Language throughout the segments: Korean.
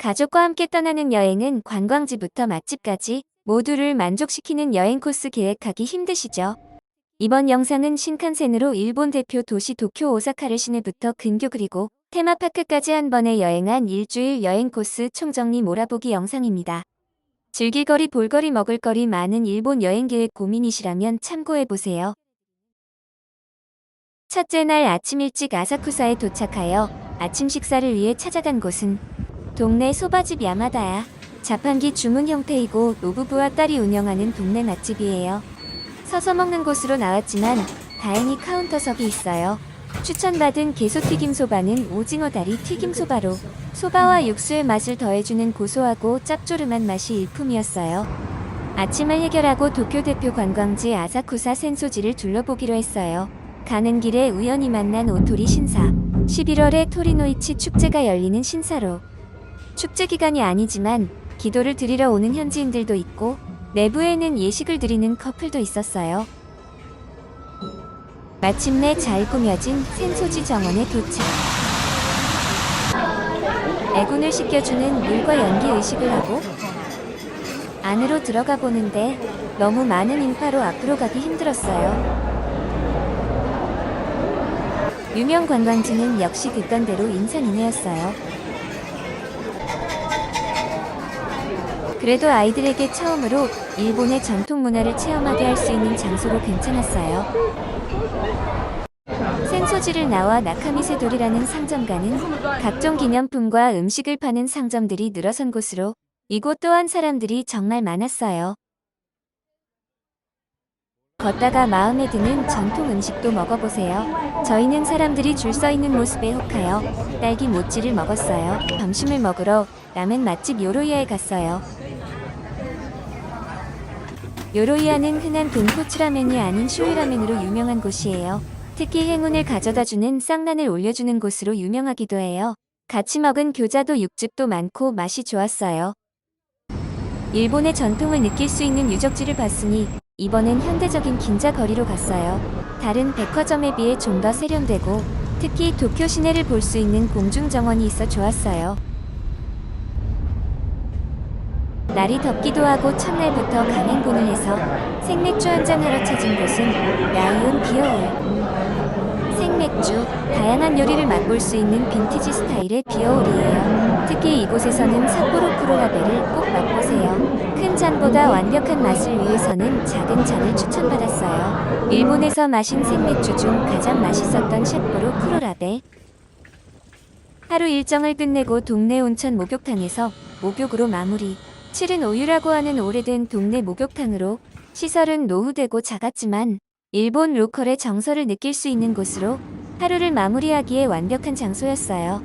가족과 함께 떠나는 여행은 관광지부터 맛집까지 모두를 만족시키는 여행 코스 계획하기 힘드시죠? 이번 영상은 신칸센으로 일본 대표 도시 도쿄 오사카를 시내부터 근교 그리고 테마파크까지 한 번에 여행한 일주일 여행 코스 총정리 몰아보기 영상입니다. 즐길거리 볼거리 먹을거리 많은 일본 여행 계획 고민이시라면 참고해보세요. 첫째 날 아침 일찍 아사쿠사에 도착하여 아침 식사를 위해 찾아간 곳은 동네 소바집 야마다야. 자판기 주문 형태이고 노부부와 딸이 운영하는 동네 맛집이에요. 서서 먹는 곳으로 나왔지만 다행히 카운터석이 있어요. 추천받은 게소튀김 소바는 오징어 다리 튀김 소바로 소바와 육수의 맛을 더해주는 고소하고 짭조름한 맛이 일품이었어요. 아침을 해결하고 도쿄 대표 관광지 아사쿠사 센소지를 둘러보기로 했어요. 가는 길에 우연히 만난 오토리 신사. 11월에 토리노이치 축제가 열리는 신사로. 축제 기간이 아니지만 기도를 드리러 오는 현지인들도 있고 내부에는 예식을 드리는 커플도 있었어요. 마침내 잘 꾸며진 센소지 정원에 도착. 애군을 씻겨주는 물과 연기 의식을 하고 안으로 들어가 보는데 너무 많은 인파로 앞으로 가기 힘들었어요. 유명 관광지는 역시 듣던 대로 인산인해였어요. 그래도 아이들에게 처음으로 일본의 전통 문화를 체험하게 할 수 있는 장소로 괜찮았어요. 센소지를 나와 나카미세도리라는 상점가는 각종 기념품과 음식을 파는 상점들이 늘어선 곳으로 이곳 또한 사람들이 정말 많았어요. 걷다가 마음에 드는 전통 음식도 먹어보세요. 저희는 사람들이 줄 서 있는 모습에 혹하여 딸기 모찌를 먹었어요. 점심을 먹으러 라멘 맛집 요로이아에 갔어요. 요로이아는 흔한 돈코츠라멘이 아닌 쇼유라멘으로 유명한 곳이에요. 특히 행운을 가져다주는 쌍란을 올려주는 곳으로 유명하기도 해요. 같이 먹은 교자도 육즙도 많고 맛이 좋았어요. 일본의 전통을 느낄 수 있는 유적지를 봤으니 이번엔 현대적인 긴자 거리로 갔어요. 다른 백화점에 비해 좀 더 세련되고 특히 도쿄 시내를 볼 수 있는 공중정원이 있어 좋았어요. 날이 덥기도 하고 첫날부터 강행군을 해서 생맥주 한잔 하러 찾은 곳은 라이온 비어홀. 생맥주, 다양한 요리를 맛볼 수 있는 빈티지 스타일의 비어홀이에요. 특히 이곳에서는 삿포로 쿠로라베를 꼭 맛보세요. 큰 잔보다 완벽한 맛을 위해서는 작은 잔을 추천받았어요. 일본에서 마신 생맥주 중 가장 맛있었던 삿포로 쿠로라베. 하루 일정을 끝내고 동네 온천 목욕탕에서 목욕으로 마무리. 칠은 오유라고 하는 오래된 동네 목욕탕으로 시설은 노후되고 작았지만 일본 로컬의 정서를 느낄 수 있는 곳으로 하루를 마무리하기에 완벽한 장소였어요.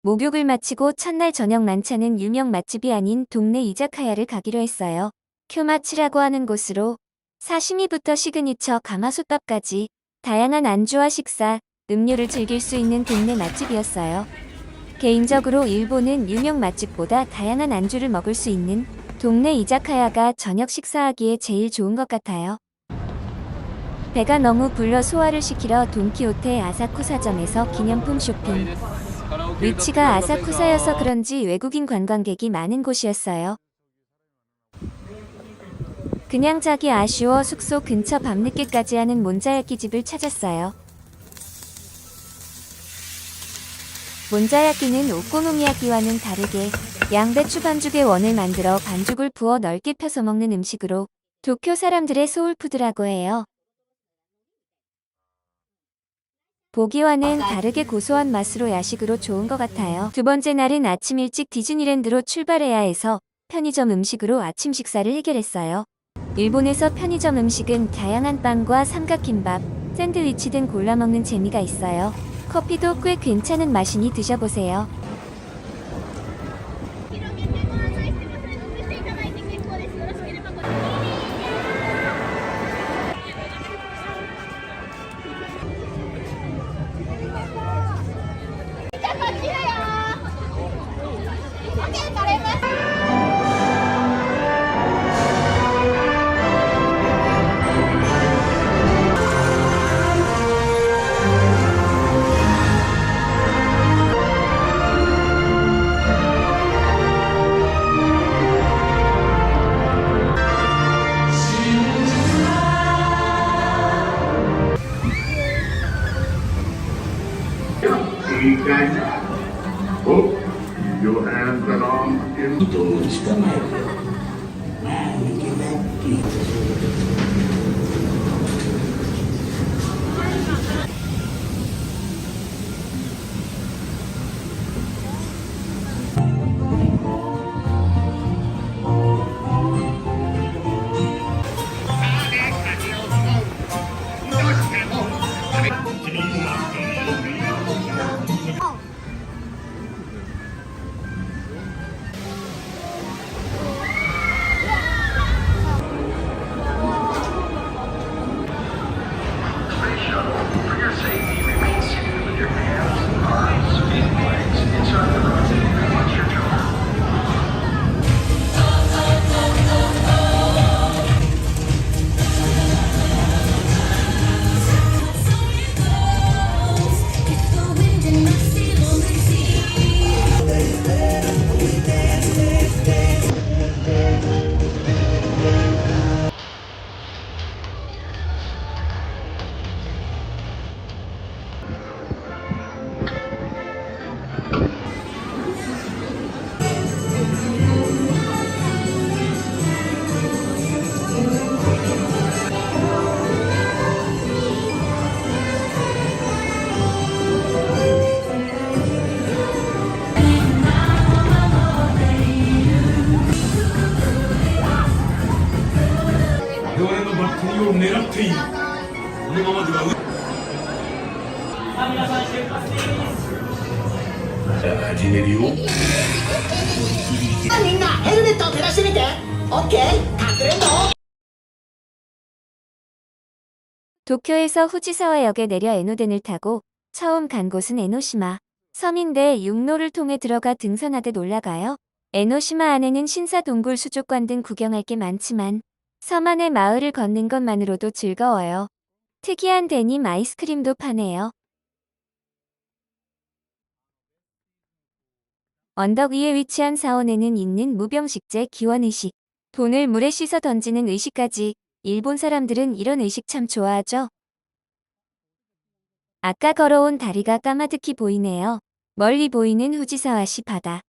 목욕을 마치고 첫날 저녁 만찬은 유명 맛집이 아닌 동네 이자카야를 가기로 했어요. 쿄마치라고 하는 곳으로 사시미부터 시그니처 가마솥밥까지 다양한 안주와 식사, 음료를 즐길 수 있는 동네 맛집이었어요. 개인적으로 일본은 유명 맛집보다 다양한 안주를 먹을 수 있는 동네 이자카야가 저녁 식사하기에 제일 좋은 것 같아요. 배가 너무 불러 소화를 시키러 돈키호테 아사쿠사점에서 기념품 쇼핑. 위치가 아사쿠사여서 그런지 외국인 관광객이 많은 곳이었어요. 그냥 자기 아쉬워 숙소 근처 밤늦게까지 하는 몬자야끼 집을 찾았어요. 몬자야끼는 오코노미야끼와는 다르게 양배추 반죽에 원을 만들어 반죽을 부어 넓게 펴서 먹는 음식으로 도쿄 사람들의 소울푸드라고 해요. 보기와는 다르게 고소한 맛으로 야식으로 좋은 것 같아요. 두 번째 날은 아침 일찍 디즈니랜드로 출발해야 해서 편의점 음식으로 아침 식사를 해결했어요. 일본에서 편의점 음식은 다양한 빵과 삼각김밥, 샌드위치 등 골라 먹는 재미가 있어요. 커피도 꽤 괜찮은 맛이니 드셔보세요. 我のバッテリーを狙っている。このままではじゃあ始めるよ。みんなヘルメットを照らしてみて。オッケー、隠れんぼ。 도쿄에서 후지사와역에 내려 에노덴을 타고 처음 간 곳은 에노시마. 섬인데 육로를 통해 들어가 등산하듯 올라가요. 에노시마 안에는 신사 동굴 수족관 등 구경할 게 많지만 섬 안의 마을을 걷는 것만으로도 즐거워요. 특이한 데님 아이스크림도 파네요. 언덕 위에 위치한 사원에는 있는 무병식제 기원의식. 돈을 물에 씻어 던지는 의식까지. 일본 사람들은 이런 의식 참 좋아하죠. 아까 걸어온 다리가 까마득히 보이네요. 멀리 보이는 후지사와시 바다.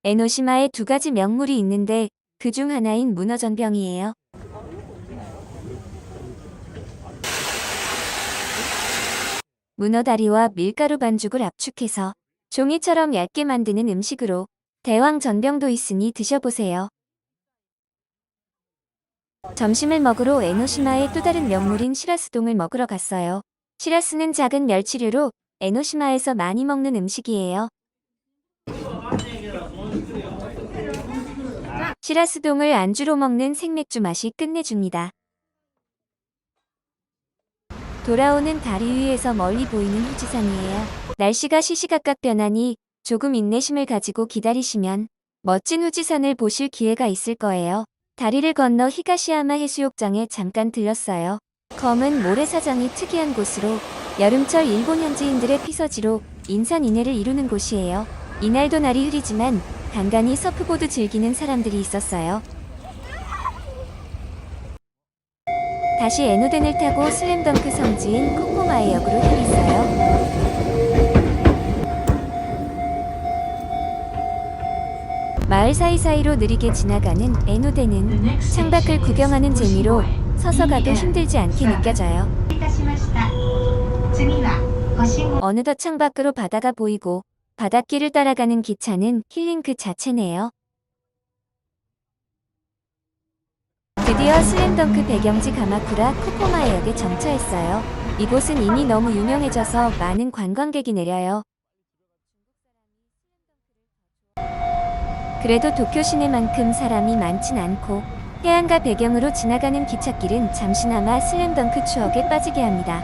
에노시마에 두 가지 명물이 있는데 그중 하나인 문어전병이에요. 문어다리와 밀가루 반죽을 압축해서 종이처럼 얇게 만드는 음식으로 대왕전병도 있으니 드셔보세요. 점심을 먹으러 에노시마의 또 다른 명물인 시라스동을 먹으러 갔어요. 시라스는 작은 멸치류로 에노시마에서 많이 먹는 음식이에요. 시라스동을 안주로 먹는 생맥주 맛이 끝내줍니다. 돌아오는 다리 위에서 멀리 보이는 후지산이에요. 날씨가 시시각각 변하니 조금 인내심을 가지고 기다리시면 멋진 후지산을 보실 기회가 있을 거예요. 다리를 건너 히가시야마 해수욕장에 잠깐 들렀어요. 검은 모래사장이 특이한 곳으로 여름철 일본 현지인들의 피서지로 인산인해를 이루는 곳이에요. 이날도 날이 흐리지만 간간히 서프보드 즐기는 사람들이 있었어요. 다시 에노덴을 타고 슬램덩크 성지인 코코마의 역으로 향했어요. 마을 사이사이로 느리게 지나가는 에노덴은 창밖을 구경하는 재미로 서서 가도 힘들지 않게 느껴져요. 어느덧 창밖으로 바다가 보이고 바닷길을 따라가는 기차는 힐링 그 자체네요. 드디어 슬램덩크 배경지 가마쿠라 코코마에역에 정차했어요. 이곳은 이미 너무 유명해져서 많은 관광객이 내려요. 그래도 도쿄 시내만큼 사람이 많진 않고 해안가 배경으로 지나가는 기찻길은 잠시나마 슬램덩크 추억에 빠지게 합니다.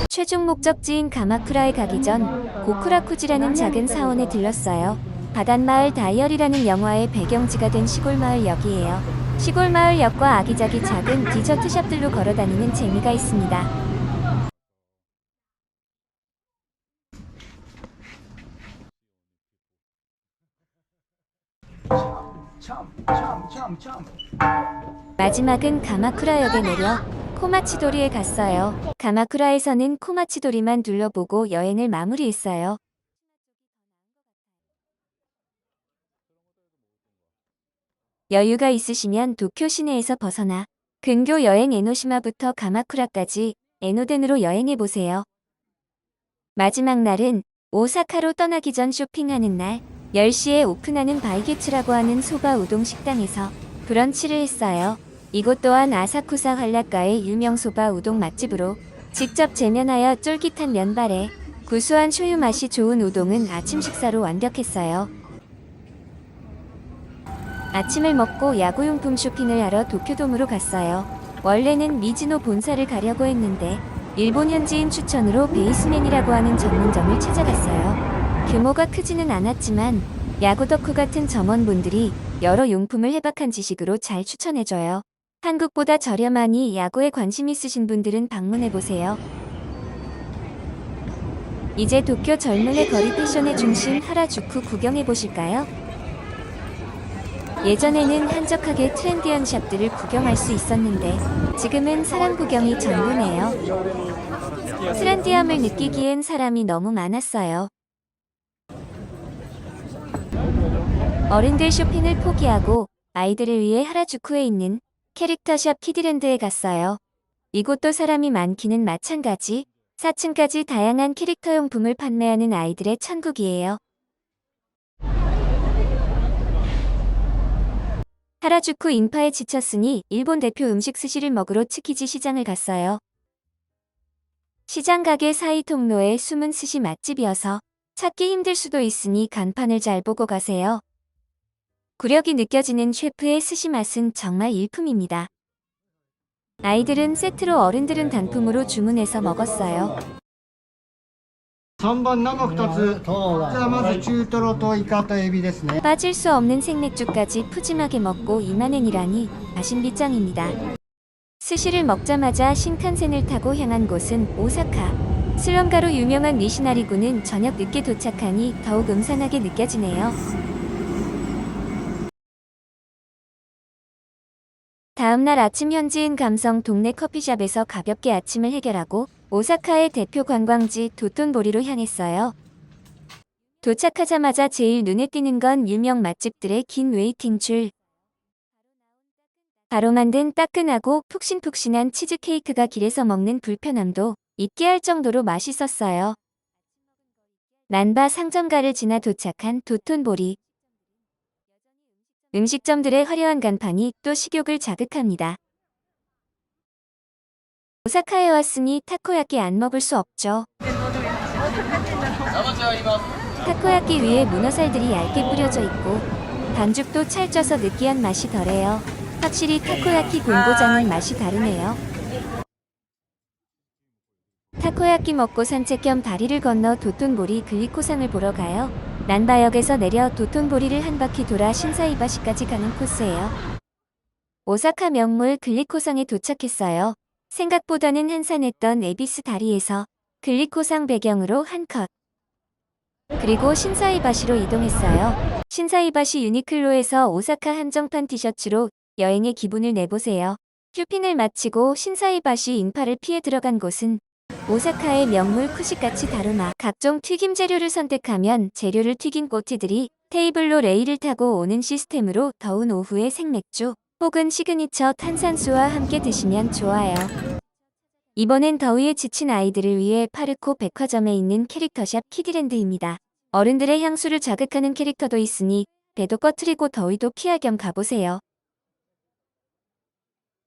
최종 목적지인 가마쿠라에 가기 전 고쿠라쿠지라는 작은 사원에 들렀어요. 바닷마을 다이어리라는 영화의 배경지가 된 시골마을역이에요. 시골마을역과 아기자기 작은 디저트샵들로 걸어다니는 재미가 있습니다. 마지막은 가마쿠라역에 내려 코마치도리에 갔어요. 가마쿠라에서는 코마치도리만 둘러보고 여행을 마무리했어요. 여유가 있으시면 도쿄 시내에서 벗어나 근교 여행 에노시마부터 가마쿠라까지 에노덴으로 여행해보세요. 마지막 날은 오사카로 떠나기 전 쇼핑하는 날 10시에 오픈하는 바이게츠라고 하는 소바 우동 식당에서 브런치를 했어요. 이곳 또한 아사쿠사 한라가의 유명 소바 우동 맛집으로 직접 재면하여 쫄깃한 면발에 구수한 쇼유 맛이 좋은 우동은 아침 식사로 완벽했어요. 아침을 먹고 야구용품 쇼핑을 하러 도쿄돔으로 갔어요. 원래는 미즈노 본사를 가려고 했는데 일본 현지인 추천으로 베이스맨이라고 하는 전문점을 찾아갔어요. 규모가 크지는 않았지만 야구 덕후 같은 점원분들이 여러 용품을 해박한 지식으로 잘 추천해줘요. 한국보다 저렴하니 야구에 관심 있으신 분들은 방문해보세요. 이제 도쿄 젊은의 거리 패션의 중심 하라주쿠 구경해보실까요? 예전에는 한적하게 트렌디한 샵들을 구경할 수 있었는데 지금은 사람 구경이 전부네요. 트렌디함을 느끼기엔 사람이 너무 많았어요. 어른들 쇼핑을 포기하고 아이들을 위해 하라주쿠에 있는 캐릭터샵 키디랜드에 갔어요. 이곳도 사람이 많기는 마찬가지 4층까지 다양한 캐릭터 용품을 판매하는 아이들의 천국이에요. 하라주쿠 인파에 지쳤으니 일본 대표 음식 스시를 먹으러 츠키지 시장을 갔어요. 시장 가게 사이 통로에 숨은 스시 맛집이어서 찾기 힘들 수도 있으니 간판을 잘 보고 가세요. 구력이 느껴지는 셰프의 스시 맛은 정말 일품입니다. 아이들은 세트로 어른들은 단품으로 주문해서 먹었어요. 3番生2つ。じゃあまず中トロとイカとエビですね。 빠질 수 없는 생맥주까지 푸짐하게 먹고 2만엔이라니 가심비 짱입니다. 스시를 먹자마자 신칸센을 타고 향한 곳은 오사카. 슬럼가로 유명한 미시나리구는 저녁 늦게 도착하니 더욱 음산하게 느껴지네요. 다음날 아침 현지인 감성 동네 커피숍에서 가볍게 아침을 해결하고 오사카의 대표 관광지 도톤보리로 향했어요. 도착하자마자 제일 눈에 띄는 건 유명 맛집들의 긴 웨이팅 줄. 바로 만든 따끈하고 푹신푹신한 치즈케이크가 길에서 먹는 불편함도 잊게 할 정도로 맛있었어요. 난바 상점가를 지나 도착한 도톤보리. 음식점들의 화려한 간판이 또 식욕을 자극합니다. 오사카에 왔으니 타코야끼 안 먹을 수 없죠. 타코야끼 위에 문어살들이 얇게 뿌려져 있고 반죽도 찰져서 느끼한 맛이 덜해요. 확실히 타코야끼 본고장은 맛이 다르네요. 타코야끼 먹고 산책 겸 다리를 건너 도톤보리 글리코상을 보러 가요. 난바역에서 내려 도톤보리를 한 바퀴 돌아 신사이바시까지 가는 코스예요. 오사카 명물 글리코상에 도착했어요. 생각보다는 한산했던 에비스 다리에서 글리코상 배경으로 한 컷. 그리고 신사이바시로 이동했어요. 신사이바시 유니클로에서 오사카 한정판 티셔츠로 여행의 기분을 내보세요. 쇼핑을 마치고 신사이바시 인파를 피해 들어간 곳은 오사카의 명물 쿠시카치 다루마. 각종 튀김 재료를 선택하면 재료를 튀긴 꼬치들이 테이블로 레일을 타고 오는 시스템으로 더운 오후에 생맥주 혹은 시그니처 탄산수와 함께 드시면 좋아요. 이번엔 더위에 지친 아이들을 위해 파르코 백화점에 있는 캐릭터샵 키디랜드입니다. 어른들의 향수를 자극하는 캐릭터도 있으니 배도 꺼트리고 더위도 피할 겸 가보세요.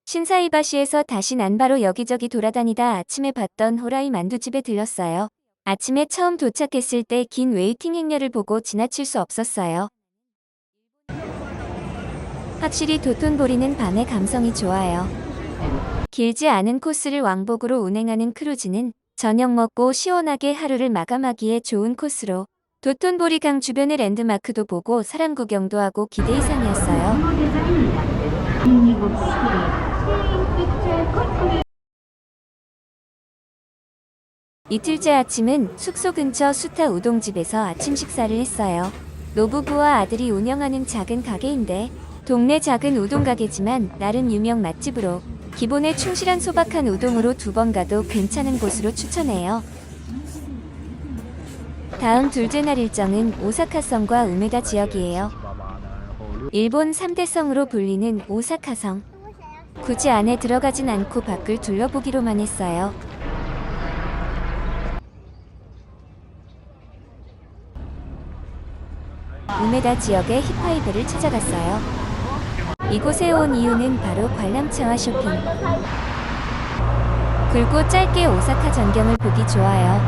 신사이바시에서 다시 난바로 여기저기 돌아다니다 아침에 봤던 호라이 만두집에 들렀어요. 아침에 처음 도착했을 때 긴 웨이팅 행렬을 보고 지나칠 수 없었어요. 확실히 도톤보리는 밤의 감성이 좋아요. 길지 않은 코스를 왕복으로 운행하는 크루즈는 저녁 먹고 시원하게 하루를 마감하기에 좋은 코스로 도톤보리 강 주변의 랜드마크도 보고 사람 구경도 하고 기대 이상이었어요. 이틀째 아침은 숙소 근처 수타 우동집에서 아침 식사를 했어요. 노부부와 아들이 운영하는 작은 가게인데 동네 작은 우동 가게지만 나름 유명 맛집으로 기본에 충실한 소박한 우동으로 2번 가도 괜찮은 곳으로 추천해요. 다음 둘째 날 일정은 오사카성과 우메다 지역이에요. 일본 3대 성으로 불리는 오사카성. 굳이 안에 들어가진 않고 밖을 둘러보기로만 했어요. 우메다 지역의 힙하이베를 찾아갔어요. 이곳에 온 이유는 바로 관람차와 쇼핑. 굵고 짧게 오사카 전경을 보기 좋아요.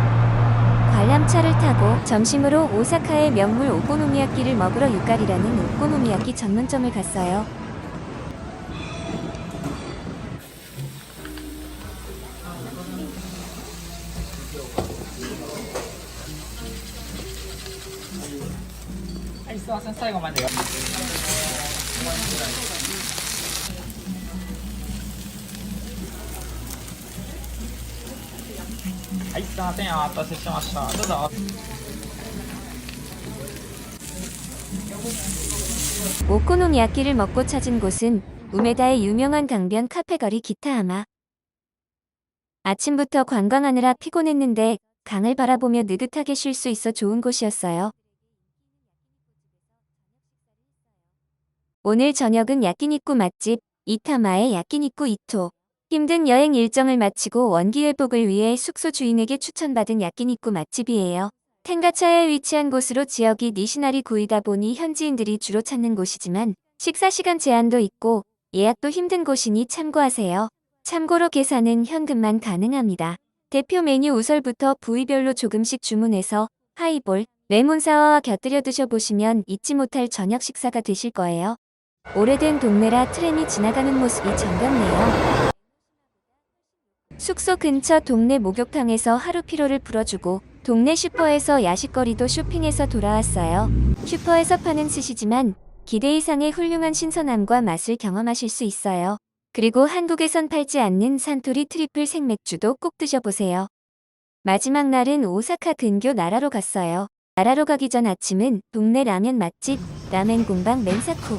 관람차를 타고 점심으로 오사카의 명물 오코노미야끼를 먹으러 유카리라는 오코노미야끼 전문점을 갔어요. 오코노미야끼를 먹고 찾은 곳은 우메다의 유명한 강변 카페거리 기타하마. 아침부터 관광하느라 피곤했는데 강을 바라보며 느긋하게 쉴 수 있어 좋은 곳이었어요. 오늘 저녁은 야끼니쿠 맛집 이타마의 야끼니쿠 이토. 힘든 여행 일정을 마치고 원기 회복을 위해 숙소 주인에게 추천받은 야끼니쿠 맛집이에요. 텐가차에 위치한 곳으로 지역이 니시나리 구이다 보니 현지인들이 주로 찾는 곳이지만 식사 시간 제한도 있고 예약도 힘든 곳이니 참고하세요. 참고로 계산은 현금만 가능합니다. 대표 메뉴 우설부터 부위별로 조금씩 주문해서 하이볼, 레몬사와와 곁들여 드셔보시면 잊지 못할 저녁 식사가 되실 거예요. 오래된 동네라 트램이 지나가는 모습이 정겹네요. 숙소 근처 동네 목욕탕에서 하루 피로를 풀어주고 동네 슈퍼에서 야식거리도 쇼핑해서 돌아왔어요. 슈퍼에서 파는 스시지만 기대 이상의 훌륭한 신선함과 맛을 경험하실 수 있어요. 그리고 한국에선 팔지 않는 산토리 트리플 생맥주도 꼭 드셔보세요. 마지막 날은 오사카 근교 나라로 갔어요. 나라로 가기 전 아침은 동네 라면 맛집 라멘 공방 멘사쿠.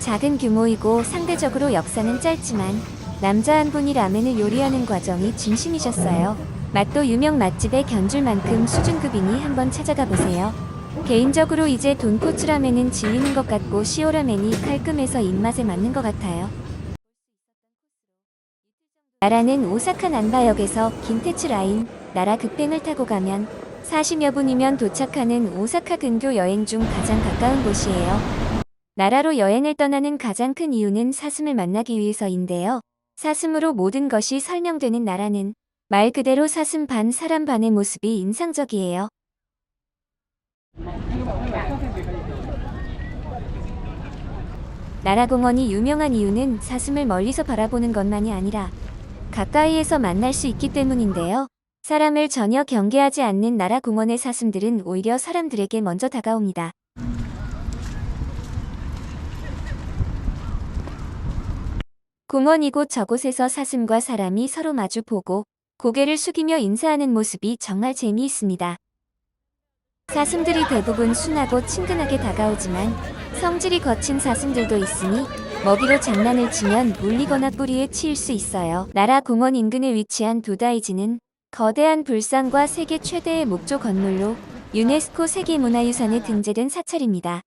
작은 규모이고 상대적으로 역사는 짧지만 남자 한 분이 라멘을 요리하는 과정이 진심이셨어요. 맛도 유명 맛집에 견줄 만큼 수준급이니 한번 찾아가 보세요. 개인적으로 이제 돈코츠 라멘은 질리는 것 같고 시오라멘이 깔끔해서 입맛에 맞는 것 같아요. 나라는 오사카 난바역에서 긴테츠 라인 나라 급행을 타고 가면 40여 분이면 도착하는 오사카 근교 여행 중 가장 가까운 곳이에요. 나라로 여행을 떠나는 가장 큰 이유는 사슴을 만나기 위해서인데요. 사슴으로 모든 것이 설명되는 나라는 말 그대로 사슴 반 사람 반의 모습이 인상적이에요. 나라공원이 유명한 이유는 사슴을 멀리서 바라보는 것만이 아니라 가까이에서 만날 수 있기 때문인데요. 사람을 전혀 경계하지 않는 나라공원의 사슴들은 오히려 사람들에게 먼저 다가옵니다. 공원 이곳 저곳에서 사슴과 사람이 서로 마주보고 고개를 숙이며 인사하는 모습이 정말 재미있습니다. 사슴들이 대부분 순하고 친근하게 다가오지만 성질이 거친 사슴들도 있으니 먹이로 장난을 치면 물리거나 뿌리에 치일 수 있어요. 나라 공원 인근에 위치한 도다이지는 거대한 불상과 세계 최대의 목조 건물로 유네스코 세계문화유산에 등재된 사찰입니다.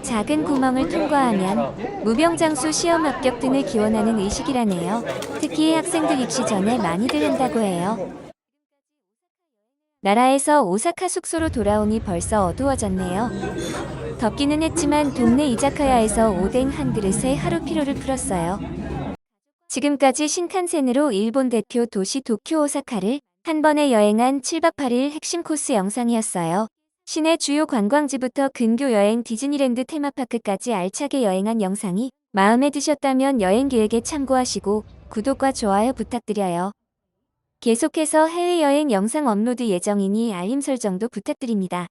작은 구멍을 통과하면 무병장수 시험 합격 등을 기원하는 의식이라네요. 특히 학생들 입시 전에 많이들 한다고 해요. 나라에서 오사카 숙소로 돌아오니 벌써 어두워졌네요. 덥기는 했지만 동네 이자카야에서 오뎅 한 그릇에 하루 피로를 풀었어요. 지금까지 신칸센으로 일본 대표 도시 도쿄 오사카를 한 번에 여행한 7박 8일 핵심 코스 영상이었어요. 시내 주요 관광지부터 근교 여행 디즈니랜드 테마파크까지 알차게 여행한 영상이 마음에 드셨다면 여행 계획에 참고하시고 구독과 좋아요 부탁드려요. 계속해서 해외여행 영상 업로드 예정이니 알림 설정도 부탁드립니다.